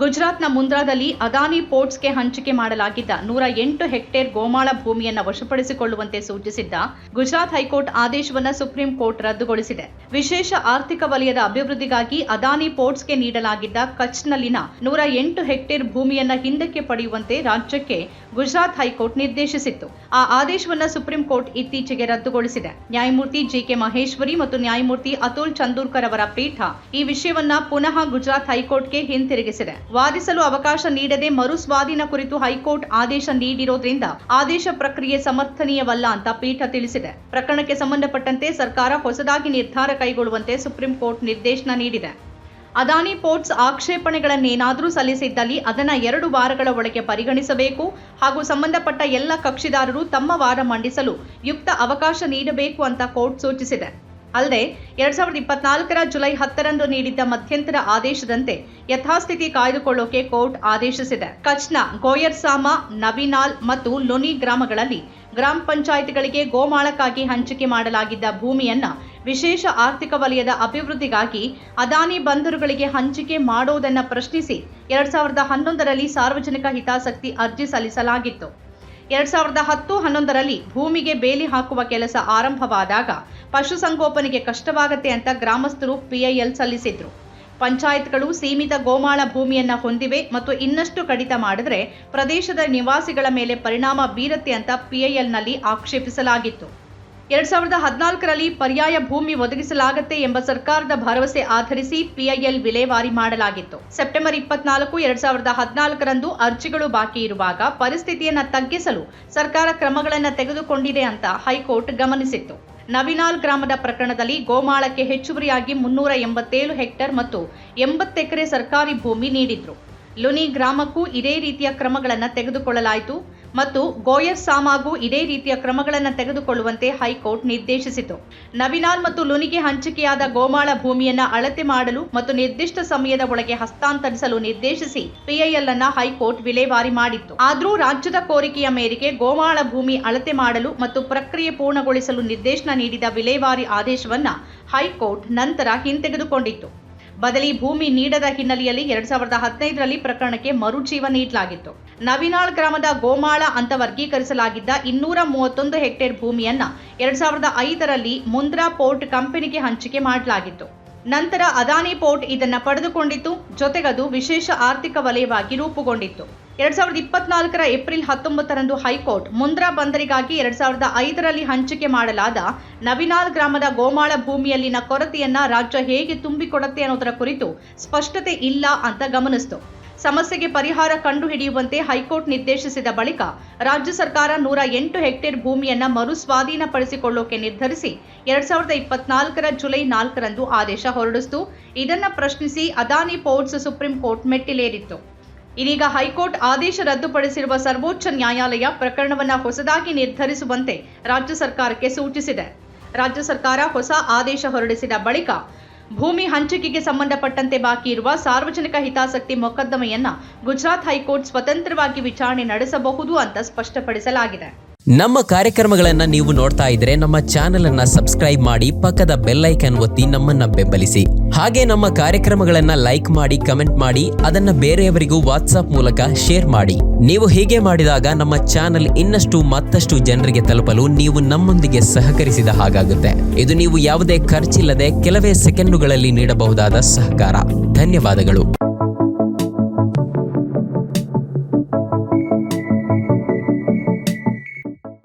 ಗುಜರಾತ್ನ ಮುಂದ್ರಾದಲ್ಲಿ ಅದಾನಿ ಪೋರ್ಟ್ಸ್ಗೆ ಹಂಚಿಕೆ ಮಾಡಲಾಗಿದ್ದ 108 ಹೆಕ್ಟೇರ್ ಗೋಮಾಳ ಭೂಮಿಯನ್ನು ವಶಪಡಿಸಿಕೊಳ್ಳುವಂತೆ ಸೂಚಿಸಿದ್ದ ಗುಜರಾತ್ ಹೈಕೋರ್ಟ್ ಆದೇಶವನ್ನು ಸುಪ್ರೀಂ ಕೋರ್ಟ್ ರದ್ದುಗೊಳಿಸಿದೆ. ವಿಶೇಷ ಆರ್ಥಿಕ ವಲಯದ ಅಭಿವೃದ್ಧಿಗಾಗಿ ಅದಾನಿ ಪೋರ್ಟ್ಸ್ಗೆ ನೀಡಲಾಗಿದ್ದ ಕಚ್ನಲ್ಲಿನ 108 ಹೆಕ್ಟೇರ್ ಭೂಮಿಯನ್ನು ಹಿಂದಕ್ಕೆ ಪಡೆಯುವಂತೆ ರಾಜ್ಯಕ್ಕೆ ಗುಜರಾತ್ ಹೈಕೋರ್ಟ್ ನಿರ್ದೇಶಿಸಿತ್ತು. ಆ ಆದೇಶವನ್ನು ಸುಪ್ರೀಂ ಕೋರ್ಟ್ ಇತ್ತೀಚೆಗೆ ರದ್ದುಗೊಳಿಸಿದೆ. ನ್ಯಾಯಮೂರ್ತಿ ಜಿಕೆ ಮಹೇಶ್ವರಿ ಮತ್ತು ನ್ಯಾಯಮೂರ್ತಿ ಅತುಲ್ ಚಂದೂರ್ಕರ್ ಅವರ ಪೀಠ ಈ ವಿಷಯವನ್ನ ಪುನಃ ಗುಜರಾತ್ ಹೈಕೋರ್ಟ್ಗೆ ಹಿಂತಿರುಗಿಸಿದೆ. ವಾದಿಸಲು ಅವಕಾಶ ನೀಡದೆ ಮರು ಸ್ವಾಧೀನ ಕುರಿತು ಹೈಕೋರ್ಟ್ ಆದೇಶ ನೀಡಿರೋದ್ರಿಂದ ಆದೇಶ ಪ್ರಕ್ರಿಯೆ ಸಮರ್ಥನೀಯವಲ್ಲ ಅಂತ ಪೀಠ ತಿಳಿಸಿದೆ. ಪ್ರಕರಣಕ್ಕೆ ಸಂಬಂಧಪಟ್ಟಂತೆ ಸರ್ಕಾರ ಹೊಸದಾಗಿ ನಿರ್ಧಾರ ಕೈಗೊಳ್ಳುವಂತೆ ಸುಪ್ರೀಂ ಕೋರ್ಟ್ ನಿರ್ದೇಶನ ನೀಡಿದೆ. ಅದಾನಿ ಪೋರ್ಟ್ಸ್ ಆಕ್ಷೇಪಣೆಗಳನ್ನೇನಾದರೂ ಸಲ್ಲಿಸಿದ್ದಲ್ಲಿ ಅದನ್ನು 2 ವಾರಗಳ ಒಳಗೆ ಪರಿಗಣಿಸಬೇಕು ಹಾಗೂ ಸಂಬಂಧಪಟ್ಟ ಎಲ್ಲ ಕಕ್ಷಿದಾರರು ತಮ್ಮ ವಾದ ಮಂಡಿಸಲು ಯುಕ್ತ ಅವಕಾಶ ನೀಡಬೇಕು ಅಂತ ಕೋರ್ಟ್ ಸೂಚಿಸಿದೆ. ಅಲ್ಲದೆ 2024 ಜುಲೈ 10ರಂದು ನೀಡಿದ್ದ ಮಧ್ಯಂತರ ಆದೇಶದಂತೆ ಯಥಾಸ್ಥಿತಿ ಕಾಯ್ದುಕೊಳ್ಳೋಕೆ ಕೋರ್ಟ್ ಆದೇಶಿಸಿದೆ. ಕಚ್ನ ಗೋಯರ್ಸಾಮಾ, ನವಿನಾಲ್ ಮತ್ತು ಲುನಿ ಗ್ರಾಮಗಳಲ್ಲಿ ಗ್ರಾಮ ಪಂಚಾಯಿತಿಗಳಿಗೆ ಗೋಮಾಳಕ್ಕಾಗಿ ಹಂಚಿಕೆ ಮಾಡಲಾಗಿದ್ದ ಭೂಮಿಯನ್ನ ವಿಶೇಷ ಆರ್ಥಿಕ ವಲಯದ ಅಭಿವೃದ್ಧಿಗಾಗಿ ಅದಾನಿ ಬಂದರುಗಳಿಗೆ ಹಂಚಿಕೆ ಮಾಡೋದನ್ನು ಪ್ರಶ್ನಿಸಿ 2011ರಲ್ಲಿ ಸಾರ್ವಜನಿಕ ಹಿತಾಸಕ್ತಿ ಅರ್ಜಿ ಸಲ್ಲಿಸಲಾಗಿತ್ತು. 2010-11ರಲ್ಲಿ ಭೂಮಿಗೆ ಬೇಲಿ ಹಾಕುವ ಕೆಲಸ ಆರಂಭವಾದಾಗ ಪಶುಸಂಗೋಪನೆಗೆ ಕಷ್ಟವಾಗುತ್ತೆ ಅಂತ ಗ್ರಾಮಸ್ಥರು ಪಿಐಎಲ್ ಸಲ್ಲಿಸಿದ್ರು. ಪಂಚಾಯತ್ಗಳು ಸೀಮಿತ ಗೋಮಾಳ ಭೂಮಿಯನ್ನ ಹೊಂದಿವೆ ಮತ್ತು ಇನ್ನಷ್ಟು ಕಡಿತ ಮಾಡಿದ್ರೆ ಪ್ರದೇಶದ ನಿವಾಸಿಗಳ ಮೇಲೆ ಪರಿಣಾಮ ಬೀರುತ್ತೆ ಅಂತ ಪಿಐಎಲ್ನಲ್ಲಿ ಆಕ್ಷೇಪಿಸಲಾಗಿತ್ತು. 2014ರಲ್ಲಿ ಪರ್ಯಾಯ ಭೂಮಿ ಒದಗಿಸಲಾಗುತ್ತೆ ಎಂಬ ಸರ್ಕಾರದ ಭರವಸೆ ಆಧರಿಸಿ ಪಿಐಎಲ್ ವಿಲೇವಾರಿ ಮಾಡಲಾಗಿತ್ತು. ಸೆಪ್ಟೆಂಬರ್ 24, 2014ರಂದು ಅರ್ಜಿಗಳು ಬಾಕಿ ಇರುವಾಗ ಪರಿಸ್ಥಿತಿಯನ್ನು ತಗ್ಗಿಸಲು ಸರ್ಕಾರ ಕ್ರಮಗಳನ್ನು ತೆಗೆದುಕೊಂಡಿದೆ ಅಂತ ಹೈಕೋರ್ಟ್ ಗಮನಿಸಿತ್ತು. ನವಿನಾಲ್ ಗ್ರಾಮದ ಪ್ರಕರಣದಲ್ಲಿ ಗೋಮಾಳಕ್ಕೆ ಹೆಚ್ಚುವರಿಯಾಗಿ 387 ಹೆಕ್ಟೇರ್ ಮತ್ತು 80 ಎಕರೆ ಸರ್ಕಾರಿ ಭೂಮಿ ನೀಡಿದ್ರು. ಲುನಿ ಗ್ರಾಮಕ್ಕೂ ಇದೇ ರೀತಿಯ ಕ್ರಮಗಳನ್ನು ತೆಗೆದುಕೊಳ್ಳಲಾಯಿತು ಮತ್ತು ಗೋಯರ್ಸಾಮಾಗೂ ಇದೇ ರೀತಿಯ ಕ್ರಮಗಳನ್ನು ತೆಗೆದುಕೊಳ್ಳುವಂತೆ ಹೈಕೋರ್ಟ್ ನಿರ್ದೇಶಿಸಿತು. ನವಿನಾಲ್ ಮತ್ತು ಲುನಿಗೆ ಹಂಚಿಕೆಯಾದ ಗೋಮಾಳ ಭೂಮಿಯನ್ನ ಅಳತೆ ಮಾಡಲು ಮತ್ತು ನಿರ್ದಿಷ್ಟ ಸಮಯದ ಒಳಗೆ ಹಸ್ತಾಂತರಿಸಲು ನಿರ್ದೇಶಿಸಿ ಪಿಐಎಲ್ ಅನ್ನ ಹೈಕೋರ್ಟ್ ವಿಲೇವಾರಿ ಮಾಡಿತ್ತು. ಆದರೂ ರಾಜ್ಯದ ಕೋರಿಕೆಯ ಮೇರೆಗೆ ಗೋಮಾಳ ಭೂಮಿ ಅಳತೆ ಮಾಡಲು ಮತ್ತು ಪ್ರಕ್ರಿಯೆ ಪೂರ್ಣಗೊಳಿಸಲು ನಿರ್ದೇಶನ ನೀಡಿದ ವಿಲೇವಾರಿ ಆದೇಶವನ್ನ ಹೈಕೋರ್ಟ್ ನಂತರ ಹಿಂತೆಗೆದುಕೊಂಡಿತ್ತು. ಬದಲಿ ಭೂಮಿ ನೀಡದ ಹಿನ್ನೆಲೆಯಲ್ಲಿ 2015ರಲ್ಲಿ ಪ್ರಕರಣಕ್ಕೆ ಮರುಜೀವ ನೀಡಲಾಗಿತ್ತು. ನವಿನಾಳ್ ಗ್ರಾಮದ ಗೋಮಾಳ ಅಂತ ವರ್ಗೀಕರಿಸಲಾಗಿದ್ದ 231 ಹೆಕ್ಟೇರ್ ಭೂಮಿಯನ್ನ 2005ರಲ್ಲಿ ಮುಂದ್ರಾ ಪೋರ್ಟ್ ಕಂಪನಿಗೆ ಹಂಚಿಕೆ ಮಾಡಲಾಗಿತ್ತು. ನಂತರ ಅದಾನಿ ಪೋರ್ಟ್ ಇದನ್ನ ಪಡೆದುಕೊಂಡಿತ್ತು. ಜೊತೆಗದು ವಿಶೇಷ ಆರ್ಥಿಕ ವಲಯವಾಗಿ ರೂಪುಗೊಂಡಿತ್ತು. 2024 ಏಪ್ರಿಲ್ 19ರಂದು ಹೈಕೋರ್ಟ್ ಮುಂದ್ರಾ ಬಂದರಿಗಾಗಿ 2005ರಲ್ಲಿ ಹಂಚಿಕೆ ಮಾಡಲಾದ ನವಿನಾಲ್ ಗ್ರಾಮದ ಗೋಮಾಳ ಭೂಮಿಯಲ್ಲಿನ ಕೊರತೆಯನ್ನ ರಾಜ್ಯ ಹೇಗೆ ತುಂಬಿಕೊಡುತ್ತೆ ಅನ್ನೋದರ ಕುರಿತು ಸ್ಪಷ್ಟತೆ ಇಲ್ಲ ಅಂತ ಗಮನಿಸಿತು. ಸಮಸ್ಯೆಗೆ ಪರಿಹಾರ ಕಂಡುಹಿಡಿಯುವಂತೆ ಹೈಕೋರ್ಟ್ ನಿರ್ದೇಶಿಸಿದ ಬಳಿಕ ರಾಜ್ಯ ಸರ್ಕಾರ 108 ಹೆಕ್ಟೇರ್ ಭೂಮಿಯನ್ನ ಮರು ಸ್ವಾಧೀನಪಡಿಸಿಕೊಳ್ಳೋಕೆ ನಿರ್ಧರಿಸಿ 2024 ಜುಲೈ 4ರಂದು ಆದೇಶ ಹೊರಡಿಸಿತು. ಇದನ್ನ ಪ್ರಶ್ನಿಸಿ ಅದಾನಿ ಪೋರ್ಟ್ಸ್ ಸುಪ್ರೀಂ ಕೋರ್ಟ್ ಮೆಟ್ಟಿಲೇರಿತ್ತು. ಇದೀಗ ಹೈಕೋರ್ಟ್ ಆದೇಶ ರದ್ದುಪಡಿಸಿರುವ ಸರ್ವೋಚ್ಚ ನ್ಯಾಯಾಲಯ ಪ್ರಕರಣವನ್ನು ಹೊಸದಾಗಿ ನಿರ್ಧರಿಸುವಂತೆ ರಾಜ್ಯ ಸರ್ಕಾರಕ್ಕೆ ಸೂಚಿಸಿದೆ. ರಾಜ್ಯ ಸರ್ಕಾರ ಹೊಸ ಆದೇಶ ಹೊರಡಿಸಿದ ಬಳಿಕ ಭೂಮಿ ಹಂಚಿಕೆಗೆ ಸಂಬಂಧಪಟ್ಟಂತೆ ಬಾಕಿ ಇರುವ ಸಾರ್ವಜನಿಕ ಹಿತಾಸಕ್ತಿ ಮೊಕದ್ದಮೆಯನ್ನ ಗುಜರಾತ್ ಹೈಕೋರ್ಟ್ ಸ್ವತಂತ್ರವಾಗಿ ವಿಚಾರಣೆ ನಡೆಸಬಹುದು ಅಂತ ಸ್ಪಷ್ಟಪಡಿಸಲಾಗಿದೆ. ನಮ್ಮ ಕಾರ್ಯಕ್ರಮಗಳನ್ನ ನೀವು ನೋಡ್ತಾ ಇದ್ರೆ ನಮ್ಮ ಚಾನೆಲ್ ಅನ್ನ ಸಬ್ಸ್ಕ್ರೈಬ್ ಮಾಡಿ, ಪಕ್ಕದ ಬೆಲ್ ಐಕಾನ್ ಒತ್ತಿ ನಮ್ಮನ್ನ ಬೆಂಬಲಿಸಿ. ಹಾಗೆ ನಮ್ಮ ಕಾರ್ಯಕ್ರಮಗಳನ್ನ ಲೈಕ್ ಮಾಡಿ, ಕಮೆಂಟ್ ಮಾಡಿ, ಅದನ್ನ ಬೇರೆಯವರಿಗೂ ವಾಟ್ಸ್ಆಪ್ ಮೂಲಕ ಶೇರ್ ಮಾಡಿ. ನೀವು ಹೀಗೆ ಮಾಡಿದಾಗ ನಮ್ಮ ಚಾನೆಲ್ ಮತ್ತಷ್ಟು ಜನರಿಗೆ ತಲುಪಲು ನೀವು ನಮ್ಮೊಂದಿಗೆ ಸಹಕರಿಸಿದ ಹಾಗಾಗುತ್ತೆ. ಇದು ನೀವು ಯಾವುದೇ ಖರ್ಚಿಲ್ಲದೆ ಕೆಲವೇ ಸೆಕೆಂಡುಗಳಲ್ಲಿ ನೀಡಬಹುದಾದ ಸಹಕಾರ. ಧನ್ಯವಾದಗಳು.